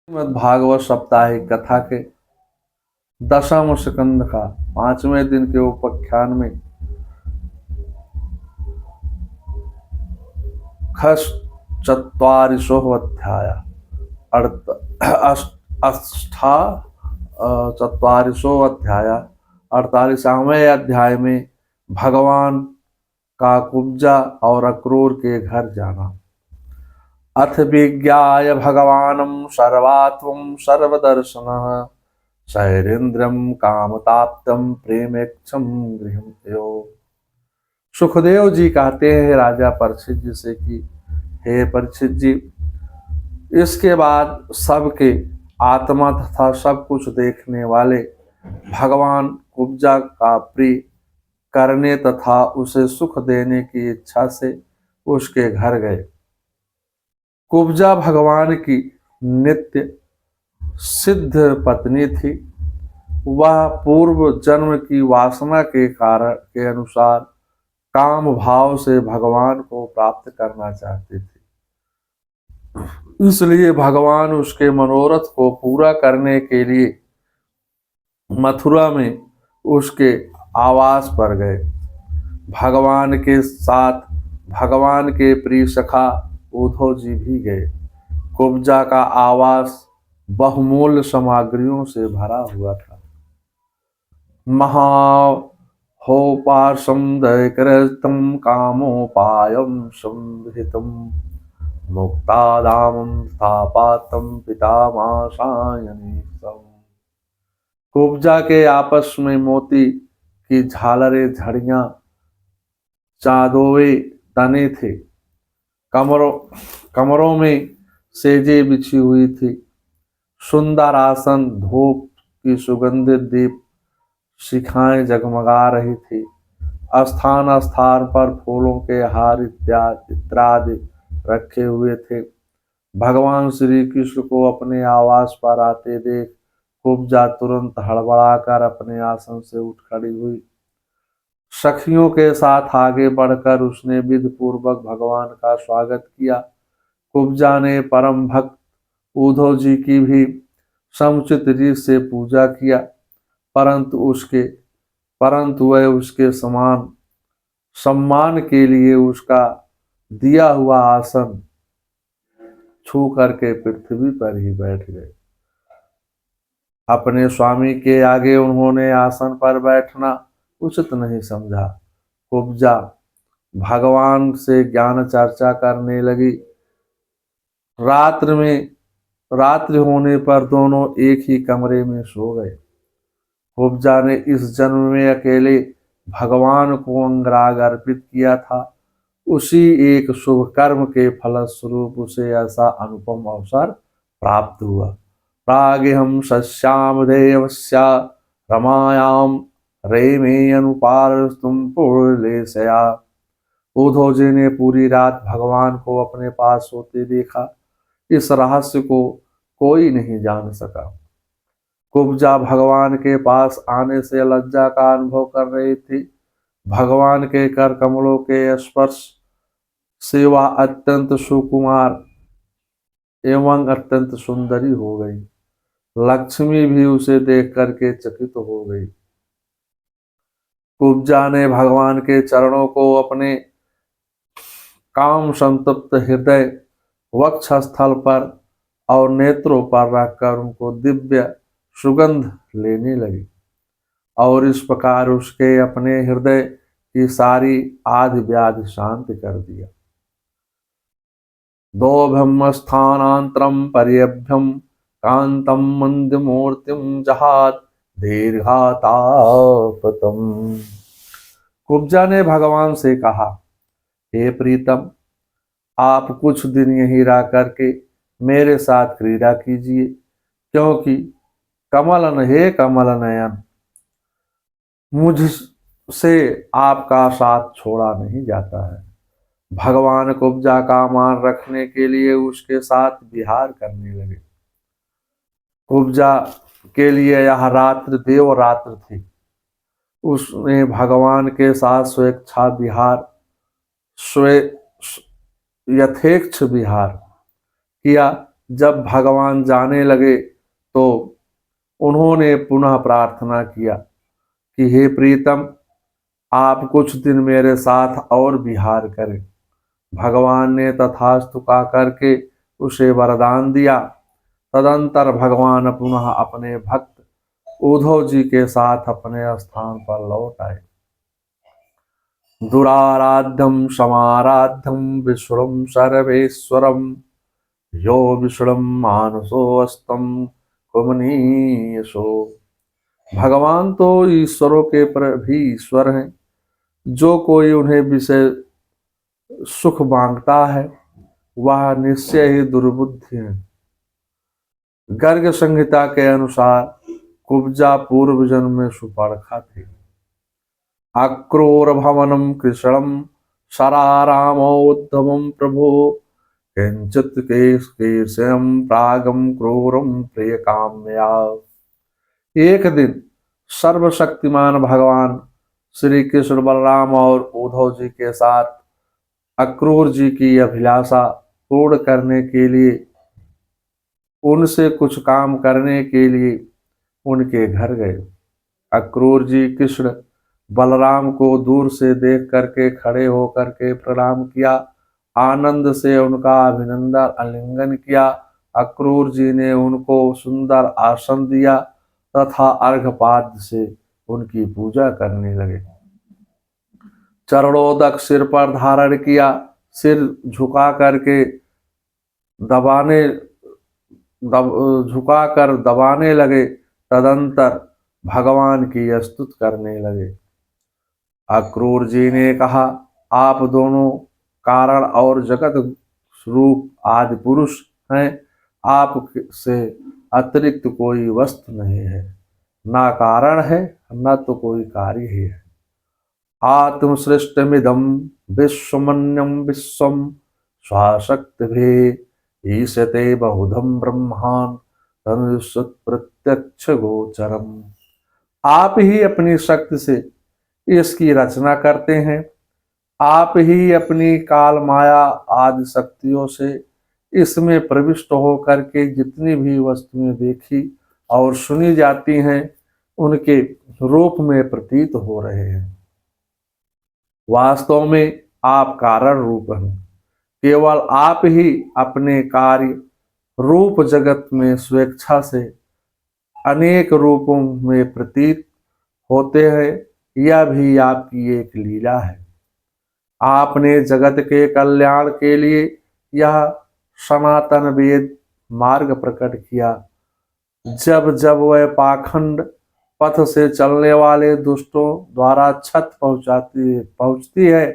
श्रीमद् भागवत साप्ताहिक कथा के 10वें स्कंद का 5वें दिन के उपाख्यान में खस चत्वारिशो अध्याय चत्वारिशो अध्याय 48वें अध्याय में भगवान का कुब्जा और अक्रूर के घर जाना। अथ विज्ञाय भगवानं सर्वात्मं सर्वदर्शनः शैरेन्द्रं कामताप्तं प्रेमेक्षं गृहं। सुखदेव जी कहते हैं राजा परीक्षित जी से कि हे परीक्षित जी, इसके बाद सबके आत्मा तथा सब कुछ देखने वाले भगवान कुब्जा का प्रिय करने तथा उसे सुख देने की इच्छा से उसके घर गए। कुब्जा भगवान की नित्य सिद्ध पत्नी थी। वह पूर्व जन्म की वासना के कारण के अनुसार काम भाव से भगवान को प्राप्त करना चाहती थी, इसलिए भगवान उसके मनोरथ को पूरा करने के लिए मथुरा में उसके आवास पर गए। भगवान के साथ भगवान के प्रिय सखा उद्धव जी भी गए। कुब्जा का आवास बहुमूल्य सामग्रियों से भरा हुआ था। महाहोपासं दैकृतं कामोपायं संहितं मुक्तादामं स्थापातं पितामहाशयनीशम्। कुब्जा के आपस में मोती की झालरें, झड़ियां, चादोवे तने थे। कमरों में सेजे बिछी हुई थी। सुंदर आसन, धूप की सुगंधित दीप शिखाएं जगमगा रही थी। स्थान स्थान पर फूलों के हार इत्यादि रखे हुए थे। भगवान श्री कृष्ण को अपने आवास पर आते देख कुब्जा तुरंत हड़बड़ाकर अपने आसन से उठ खड़ी हुई। सखियों के साथ आगे बढ़कर उसने विधि पूर्वक भगवान का स्वागत किया। कुब्जा ने परम भक्त उद्धव जी की भी समुचित रीत से पूजा किया, परंतु वह उसके समान सम्मान के लिए उसका दिया हुआ आसन छू करके पृथ्वी पर ही बैठ गए। अपने स्वामी के आगे उन्होंने आसन पर बैठना उचित नहीं समझा। कुब्जा भगवान से ज्ञान चर्चा करने लगी। रात्रि होने पर दोनों एक ही कमरे में सो गए। कुब्जा ने इस जन्म में अकेले भगवान को अंगराग अर्पित किया था। उसी एक शुभ कर्म के फलस्वरूप उसे ऐसा अनुपम अवसर प्राप्त हुआ। प्रागेहम सस्याम देवस्या रमायाम रेमे अनुपारस्तुम पूर्लेशया। उद्धव जी ने पूरी रात भगवान को अपने पास सोते देखा। इस रहस्य को कोई नहीं जान सका। कुब्जा भगवान के पास आने से लज्जा का अनुभव कर रही थी। भगवान के कर कमलों के स्पर्श से वह अत्यंत सुकुमार एवं अत्यंत सुंदरी हो गई। लक्ष्मी भी उसे देख करके चकित हो गई। कुब्जा ने भगवान के चरणों को अपने काम संतप्त हृदय, वक्षस्थल पर और नेत्रों पर रखकर उनको दिव्य सुगंध लेने लगी और इस प्रकार उसके अपने हृदय की सारी आदि व्याधि शांत कर दिया। दोभ्यम स्थानांतरम पर्यभ्यम कांतम मंदमूर्तिम जहात दीर्घातापतम। कुब्जा ने भगवान से कहा, हे प्रीतम, आप कुछ दिन यहीं रह करके मेरे साथ क्रीड़ा कीजिए, क्योंकि कमल नयन, मुझसे आपका साथ छोड़ा नहीं जाता है। भगवान कुब्जा का मान रखने के लिए उसके साथ विहार करने लगे। कुब्जा के लिए यह रात्रि देव रात्रि थी। उसने भगवान के साथ यथेच्छ विहार किया जब भगवान जाने लगे तो उन्होंने पुनः प्रार्थना किया कि हे प्रीतम, आप कुछ दिन मेरे साथ और विहार करें। भगवान ने तथास्तु का करके उसे वरदान दिया। तदंतर भगवान पुनः अपने भक्त उद्धव जी के साथ अपने स्थान पर लौट आए। दुराराध्यम समाराध्यम विष्णुम सर्वेश्वरम यो विष्णुम मानसो अस्तम कुमनीयसो। भगवान तो ईश्वरों के भी ईश्वर हैं। जो कोई उन्हें विषय सुख मांगता है वह निश्चय ही दुर्बुद्धि है। गर्ग संहिता के अनुसार कुब्जा पूर्व जन्म में सुपर्णखा थी। अक्रूर भवनम कृष्णम शरारामोद्धवम प्रभो किंचित केशम प्रागम क्रूरम प्रिय काम्या। एक दिन सर्वशक्तिमान भगवान श्री कृष्ण बलराम और उद्धव जी के साथ अक्रूर जी की अभिलाषा पूर्ण करने के लिए उनसे कुछ काम करने के लिए उनके घर गए। अक्रूर जी कृष्ण बलराम को दूर से देख करके खड़े होकर के प्रणाम किया, आनंद से उनका अभिनंदन आलिंगन किया। अक्रूर जी ने उनको सुंदर आसन दिया तथा अर्घपाद से उनकी पूजा करने लगे। चरणोदक सिर पर धारण किया, सिर झुका करके झुकाकर दबाने लगे। तदंतर भगवान की स्तुति करने लगे। अक्रूर जी ने कहा, आप दोनों कारण और जगत रूप आदि पुरुष हैं। आप से अतिरिक्त कोई वस्तु नहीं है, ना कारण है न तो कोई कार्य ही है। आत्मसृष्टमिदं विश्वमन्यं विश्वं स्वाशक्तिभिः ईशते बहुधं ब्रह्मांड तनुसुत प्रत्यक्ष गोचरम। आप ही अपनी शक्ति से इसकी रचना करते हैं। आप ही अपनी काल माया आदि शक्तियों से इसमें प्रविष्ट होकर के जितनी भी वस्तुएं देखी और सुनी जाती हैं उनके रूप में प्रतीत हो रहे हैं। वास्तव में आप कारण रूप हैं। केवल आप ही अपने कार्य रूप जगत में स्वेच्छा से अनेक रूपों में प्रतीत होते हैं। यह भी आपकी एक लीला है। आपने जगत के कल्याण के लिए यह सनातन वेद मार्ग प्रकट किया। जब जब वह पाखंड पथ से चलने वाले दुष्टों द्वारा क्षत पहुंचती है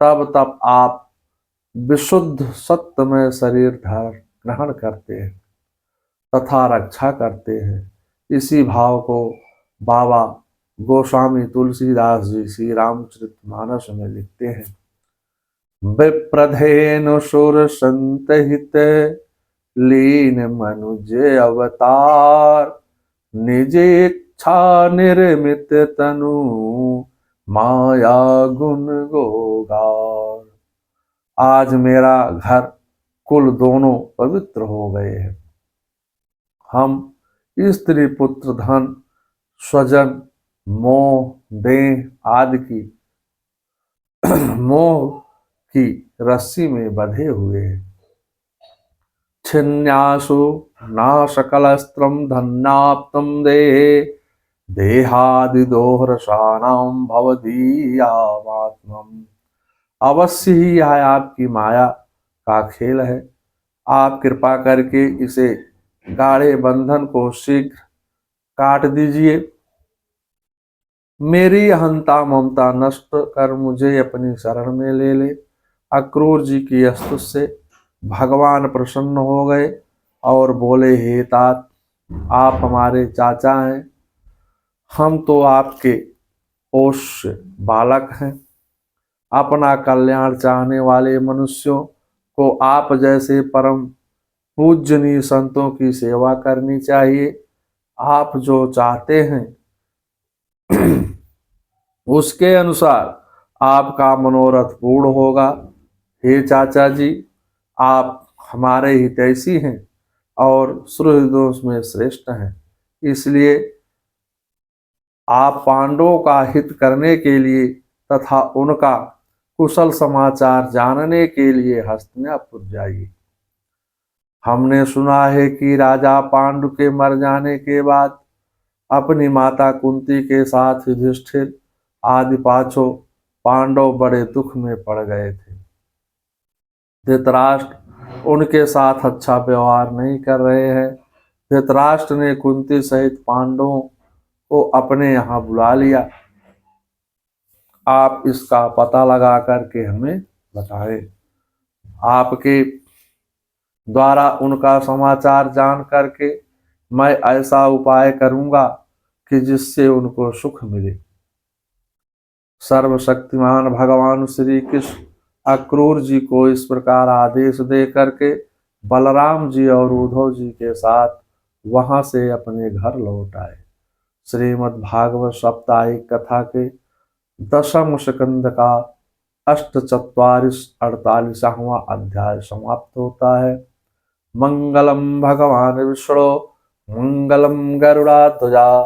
तब तब आप विशुद्ध सत्यमय शरीर ग्रहण करते हैं तथा रक्षा करते हैं। इसी भाव को बाबा गोस्वामी तुलसीदास जी श्री रामचरितमानस में लिखते हैं। विप्रधेनु सुर संतहित लीन मनुज अवतार निज इच्छा निर्मित तनु माया गुण गोगार। आज मेरा घर कुल दोनों पवित्र हो गए हैं। हम स्त्री पुत्र धन स्वजन मोह देह आदि की मोह की रस्सी में बंधे हुए हैं। छिन्यासु नाशकलस्त्रम धन्याप्तम देहे देहादि दोहरसानाम भवदीयात्मम। अवश्य ही यह आपकी माया का खेल है। आप कृपा करके इसे गाढ़े बंधन को शीघ्र काट दीजिए। मेरी अहंता ममता नष्ट कर मुझे अपनी शरण में ले ले। अक्रूर जी की स्तुति से भगवान प्रसन्न हो गए और बोले, हे तात, आप हमारे चाचा हैं। हम तो आपके पोष्य बालक हैं। अपना कल्याण चाहने वाले मनुष्यों को आप जैसे परम पूजनीय संतों की सेवा करनी चाहिए। आप जो चाहते हैं उसके अनुसार आपका मनोरथ पूर्ण होगा। हे चाचा जी, आप हमारे हितैषी हैं। और सुहृदों में श्रेष्ठ हैं। इसलिए आप पांडवों का हित करने के लिए तथा उनका कुशल समाचार जानने के लिए हस्तिनापुर जाइए। हमने सुना है कि राजा पांडु के मर जाने के बाद अपनी माता कुंती के साथ युधिष्ठिर आदि पांचों पांडव बड़े दुख में पड़ गए थे। धृतराष्ट्र उनके साथ अच्छा व्यवहार नहीं कर रहे हैं। धृतराष्ट्र ने कुंती सहित पांडवों को अपने यहाँ बुला लिया। आप इसका पता लगा करके हमें बताएं। आपके द्वारा उनका समाचार जान करके मैं ऐसा उपाय करूंगा कि जिससे उनको सुख मिले। सर्वशक्तिमान भगवान श्री कृष्ण अक्रूर जी को इस प्रकार आदेश दे करके बलराम जी और उद्धव जी के साथ वहां से अपने घर लौट आए। श्रीमद् भागवत साप्ताहिक कथा के 10वें स्कंद का 48वां अध्याय समाप्त होता है। मंगलम भगवान विष्णु मंगलम गरुड़ाध्वजा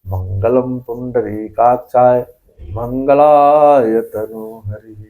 मंगलम पुंडरीकाक्षाय मंगलाय तनोहरि।